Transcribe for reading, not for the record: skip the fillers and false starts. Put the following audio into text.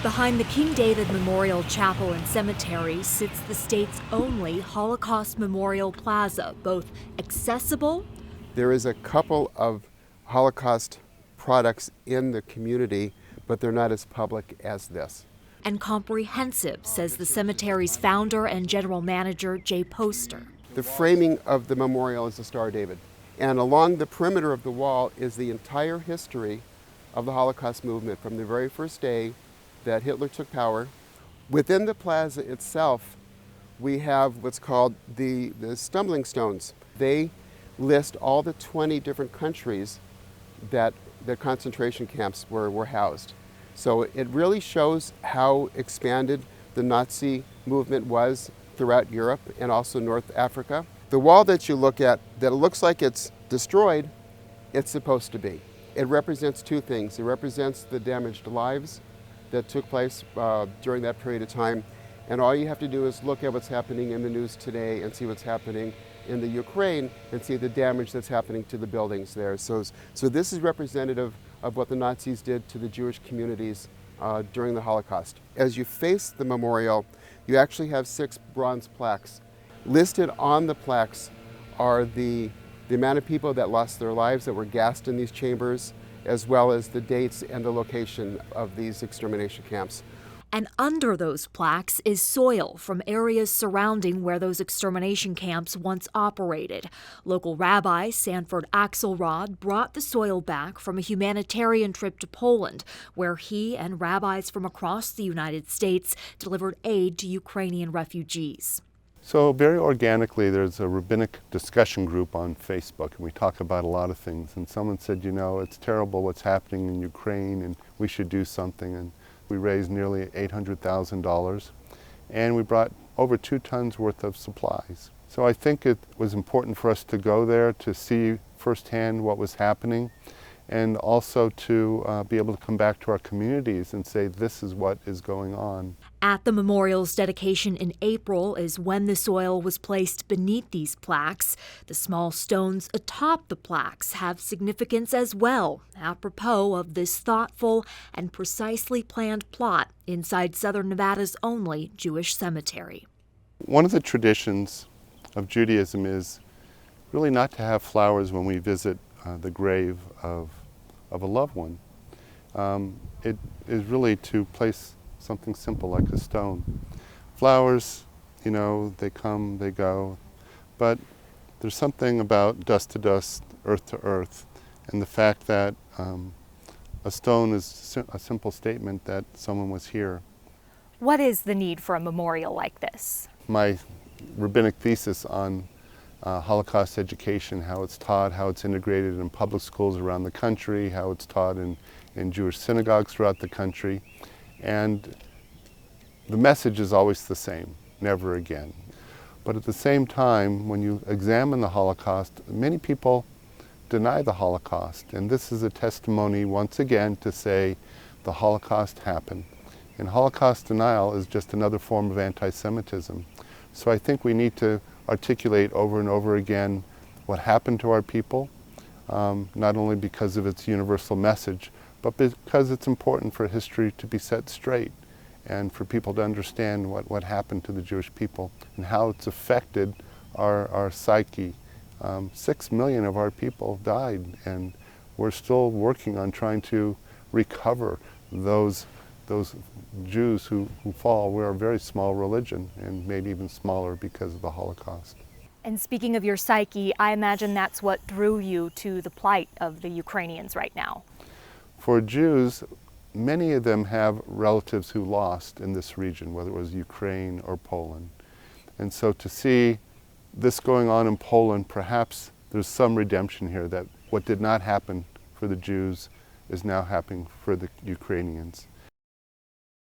Behind the King David Memorial Chapel and Cemetery sits the state's only Holocaust Memorial Plaza, both accessible. There is a couple of Holocaust products in the community, but they're not as public as this. And comprehensive, says the cemetery's founder and general manager, Jay Poster. The framing of the memorial is the Star of David. And along the perimeter of the wall is the entire history of the Holocaust movement from the very first day that Hitler took power. Within the plaza itself, we have what's called the stumbling stones. They list all the 20 different countries that the concentration camps were housed. So it really shows how expanded the Nazi movement was throughout Europe and also North Africa. The wall that you look at, that looks like it's destroyed, it's supposed to be. It represents two things. It represents the damaged lives that took place during that period of time. And all you have to do is look at what's happening in the news today and see what's happening in the Ukraine and see the damage that's happening to the buildings there. So this is representative of what the Nazis did to the Jewish communities during the Holocaust. As you face the memorial, you actually have 6 bronze plaques. Listed on the plaques are the amount of people that lost their lives, that were gassed in these chambers, as well as the dates and the location of these extermination camps. And under those plaques is soil from areas surrounding where those extermination camps once operated. Local rabbi Sanford Axelrod brought the soil back from a humanitarian trip to Poland, where he and rabbis from across the United States delivered aid to Ukrainian refugees. So very organically, there's a rabbinic discussion group on Facebook, and we talk about a lot of things. And someone said, you know, it's terrible what's happening in Ukraine, and we should do something. And we raised nearly $800,000, and we brought over 2 tons worth of supplies. So I think it was important for us to go there to see firsthand what was happening, and also to be able to come back to our communities and say, this is what is going on. At the memorial's dedication in April is when the soil was placed beneath these plaques. The small stones atop the plaques have significance as well, apropos of this thoughtful and precisely planned plot inside Southern Nevada's only Jewish cemetery. One of the traditions of Judaism is really not to have flowers when we visit the grave of a loved one. It is really to place something simple like a stone. Flowers, you know, they come, they go, but there's something about dust to dust, earth to earth, and the fact that a stone is a simple statement that someone was here. What is the need for a memorial like this? My rabbinic thesis on Holocaust education, how it's taught, how it's integrated in public schools around the country, how it's taught in Jewish synagogues throughout the country. And the message is always the same, never again. But at the same time, when you examine the Holocaust, many people deny the Holocaust. And this is a testimony, once again, to say the Holocaust happened. And Holocaust denial is just another form of anti-Semitism. So I think we need to articulate over and over again what happened to our people, not only because of its universal message, but because it's important for history to be set straight and for people to understand what happened to the Jewish people and how it's affected our psyche. 6 million of our people died, and we're still working on trying to recover those Jews who fall. We're a very small religion, and maybe even smaller because of the Holocaust. And speaking of your psyche, I imagine that's what drew you to the plight of the Ukrainians right now. For Jews, many of them have relatives who lost in this region, whether it was Ukraine or Poland. And so to see this going on in Poland, perhaps there's some redemption here, that what did not happen for the Jews is now happening for the Ukrainians.